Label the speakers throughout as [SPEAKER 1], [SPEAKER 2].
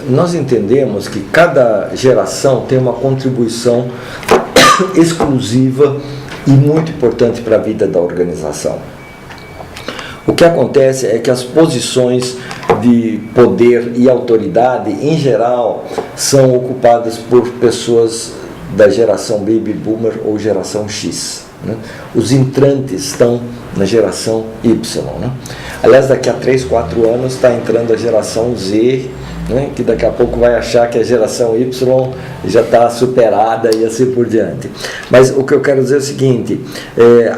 [SPEAKER 1] Nós entendemos que cada geração tem uma contribuição exclusiva e muito importante para a vida da organização. O que acontece é que as posições de poder e autoridade, em geral, são ocupadas por pessoas da geração Baby Boomer ou geração X. Né? Os entrantes estão na geração Y. Né? Aliás, daqui a 3, 4 anos está entrando a geração Z, né? Que daqui a pouco vai achar que a geração Y já está superada e assim por diante. Mas o que eu quero dizer é o seguinte,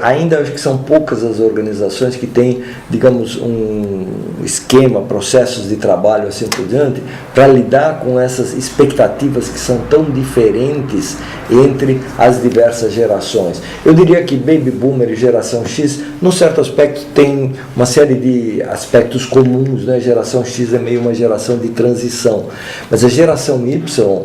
[SPEAKER 1] ainda acho que são poucas as organizações que têm, digamos, um esquema, processos de trabalho assim por diante, para lidar com essas expectativas que são tão diferentes entre as diversas gerações. Eu diria que Baby Boomer e geração X, num certo aspecto, tem uma série de aspectos comuns, né? A geração X é meio uma geração de transição, mas a geração Y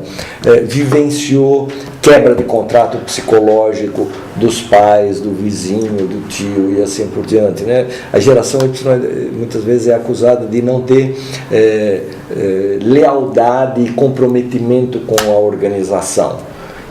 [SPEAKER 1] vivenciou quebra de contrato psicológico dos pais, do vizinho, do tio e assim por diante, né? A geração Y muitas vezes é acusada de não ter lealdade e comprometimento com a organização,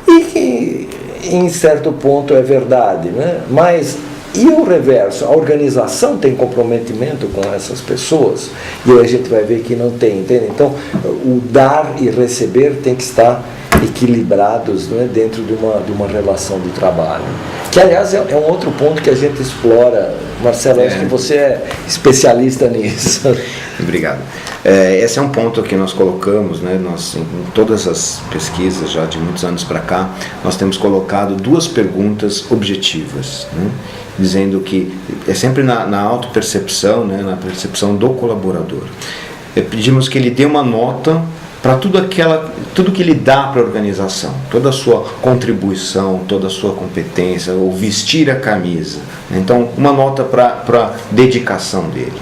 [SPEAKER 1] e que em certo ponto é verdade, né? Mas e o reverso, a organização tem comprometimento com essas pessoas? E aí a gente vai ver que não tem, entende? Então, o dar e receber tem que estar equilibrados, né, dentro de uma relação de trabalho. Que, aliás, é um outro ponto que a gente explora. Marcelo, acho que você é especialista nisso.
[SPEAKER 2] Obrigado. Esse é um ponto que nós colocamos, né, em todas as pesquisas, já de muitos anos para cá, nós temos colocado 2 perguntas objetivas, né, dizendo que é sempre na autopercepção, né, na percepção do colaborador. Pedimos que ele dê uma nota para tudo que ele dá para a organização, toda a sua contribuição, toda a sua competência, ou vestir a camisa. Então, uma nota para a dedicação dele.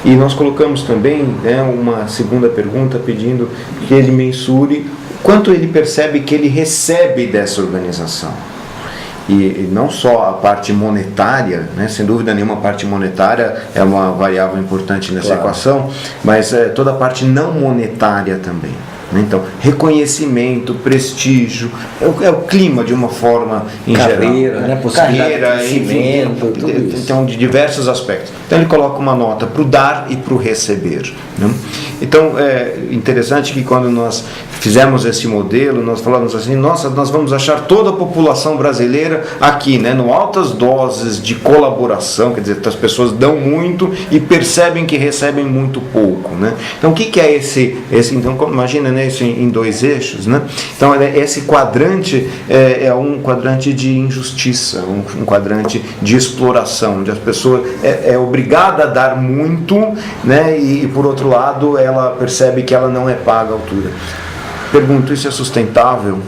[SPEAKER 2] E nós colocamos também, né, uma segunda pergunta pedindo que ele mensure quanto ele percebe que ele recebe dessa organização. E não só a parte monetária, né? Sem dúvida nenhuma a parte monetária é uma variável importante nessa equação, mas toda a parte não monetária também. Então, reconhecimento, prestígio, é o clima de uma forma em
[SPEAKER 1] carreira,
[SPEAKER 2] geral.
[SPEAKER 1] Né? Carreira, enfim, tudo isso.
[SPEAKER 2] Então, de diversos aspectos. Então, ele coloca uma nota para o dar e para o receber. Né? Então, é interessante que quando nós fizemos esse modelo, nós falamos assim, nossa, nós vamos achar toda a população brasileira aqui, né, no altas doses de colaboração, quer dizer, as pessoas dão muito e percebem que recebem muito pouco. Né? Então, o que é esse então, imagina, né, isso em 2 eixos, né? Então esse quadrante é um quadrante de injustiça, um quadrante de exploração, onde as pessoas é obrigada a dar muito, né? E por outro lado ela percebe que ela não é paga à altura. Pergunto, isso é sustentável?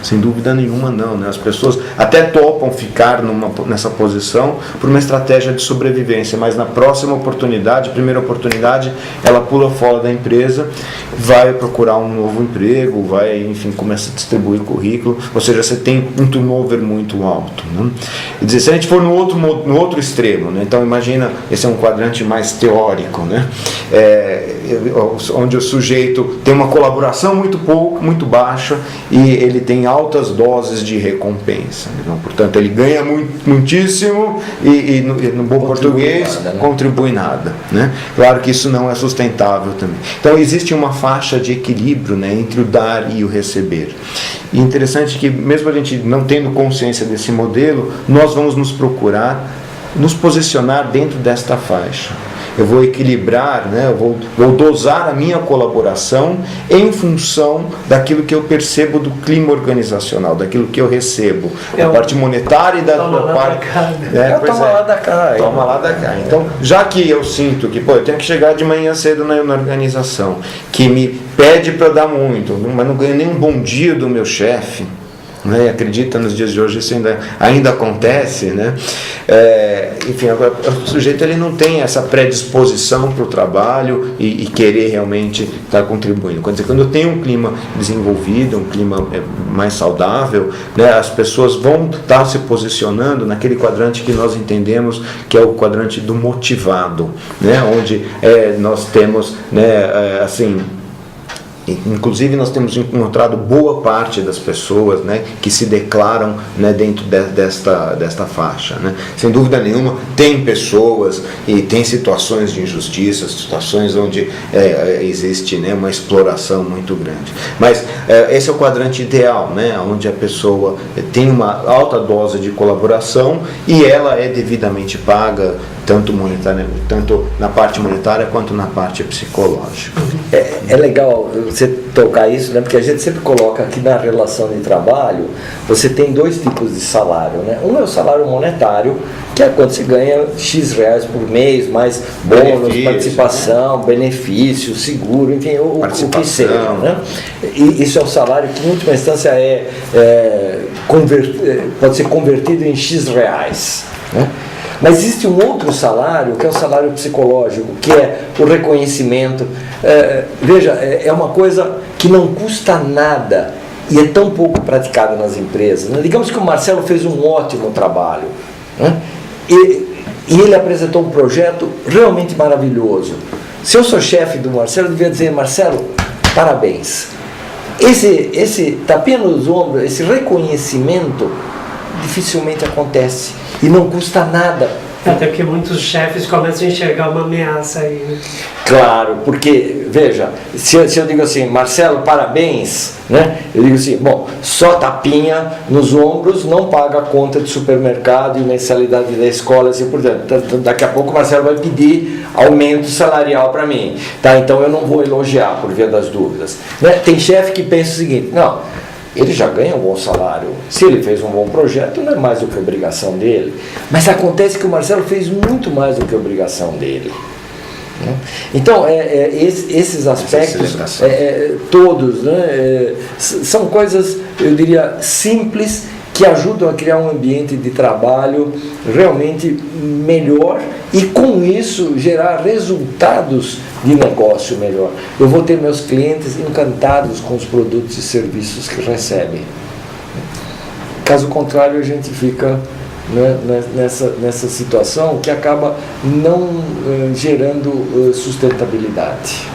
[SPEAKER 2] Sem dúvida nenhuma não, né? As pessoas até topam ficar nessa posição por uma estratégia de sobrevivência, mas na próxima oportunidade, primeira oportunidade, ela pula fora da empresa, vai procurar um novo emprego, vai, enfim, começa a distribuir currículo, ou seja, você tem um turnover muito alto, né? Quer dizer, se a gente for no outro extremo, né? Então imagina, esse é um quadrante mais teórico, né? Onde o sujeito tem uma colaboração muito baixa e ele tem altas doses de recompensa. Então, portanto, ele ganha muitíssimo e no bom português, nada, né? Contribui nada. Né? Claro que isso não é sustentável também. Então, existe uma faixa de equilíbrio, né, entre o dar e o receber. E interessante que, mesmo a gente não tendo consciência desse modelo, nós vamos nos posicionar dentro desta faixa. Eu vou equilibrar, né? Eu vou dosar a minha colaboração em função daquilo que eu percebo do clima organizacional, daquilo que eu recebo, da parte monetária e da parte...
[SPEAKER 1] Toma lá da cá.
[SPEAKER 2] Toma lá da cá. Então, já que eu sinto que eu tenho que chegar de manhã cedo na organização, que me pede para dar muito, mas não ganho nem um bom dia do meu chefe, né? Acredita, nos dias de hoje isso ainda acontece, né? Enfim, agora, o sujeito ele não tem essa predisposição para o trabalho e querer realmente estar contribuindo. Quer dizer, quando eu tenho um clima desenvolvido, um clima mais saudável, né, as pessoas vão estar se posicionando naquele quadrante que nós entendemos que é o quadrante do motivado, né? Onde nós temos, né, assim, Inclusive nós temos encontrado boa parte das pessoas, né, que se declaram, né, dentro desta faixa, né. Sem dúvida nenhuma tem pessoas e tem situações de injustiça, situações onde existe, né, uma exploração muito grande. Mas esse é o quadrante ideal, né, onde a pessoa tem uma alta dose de colaboração e ela é devidamente paga, tanto na parte monetária quanto na parte psicológica.
[SPEAKER 1] É legal você tocar isso, né? Porque a gente sempre coloca aqui na relação de trabalho, você tem dois tipos de salário, né? Um é o salário monetário, que é quando você ganha X reais por mês, mais bônus, participação, benefício, seguro, enfim, o que seja, né? E isso é o salário que, em última instância, pode ser convertido em X reais, né? Mas existe um outro salário, que é o salário psicológico, que é o reconhecimento. Veja, é uma coisa que não custa nada e é tão pouco praticada nas empresas, né? Digamos que o Marcelo fez um ótimo trabalho, né? E ele apresentou um projeto realmente maravilhoso. Se eu sou chefe do Marcelo, eu devia dizer: Marcelo, parabéns. Esse tapinha nos ombros, esse reconhecimento dificilmente acontece e não custa nada.
[SPEAKER 3] Até porque muitos chefes começam a enxergar uma ameaça aí, né?
[SPEAKER 1] Claro, porque, veja, se eu digo assim: Marcelo, parabéns, né? Eu digo assim: bom, só tapinha nos ombros não paga a conta de supermercado e mensalidade da escola, assim por diante. Daqui a pouco o Marcelo vai pedir aumento salarial para mim, tá? Então eu não vou elogiar por via das dúvidas, né? Tem chefe que pensa o seguinte: não, ele já ganha um bom salário, se ele fez um bom projeto não é mais do que obrigação dele. Mas acontece que o Marcelo fez muito mais do que obrigação dele, né? Então esses aspectos todos, né, são coisas, eu diria, simples, que ajudam a criar um ambiente de trabalho realmente melhor e, com isso, gerar resultados de negócio melhor. Eu vou ter meus clientes encantados com os produtos e serviços que recebem. Caso contrário, a gente fica, né, nessa situação que acaba não gerando sustentabilidade.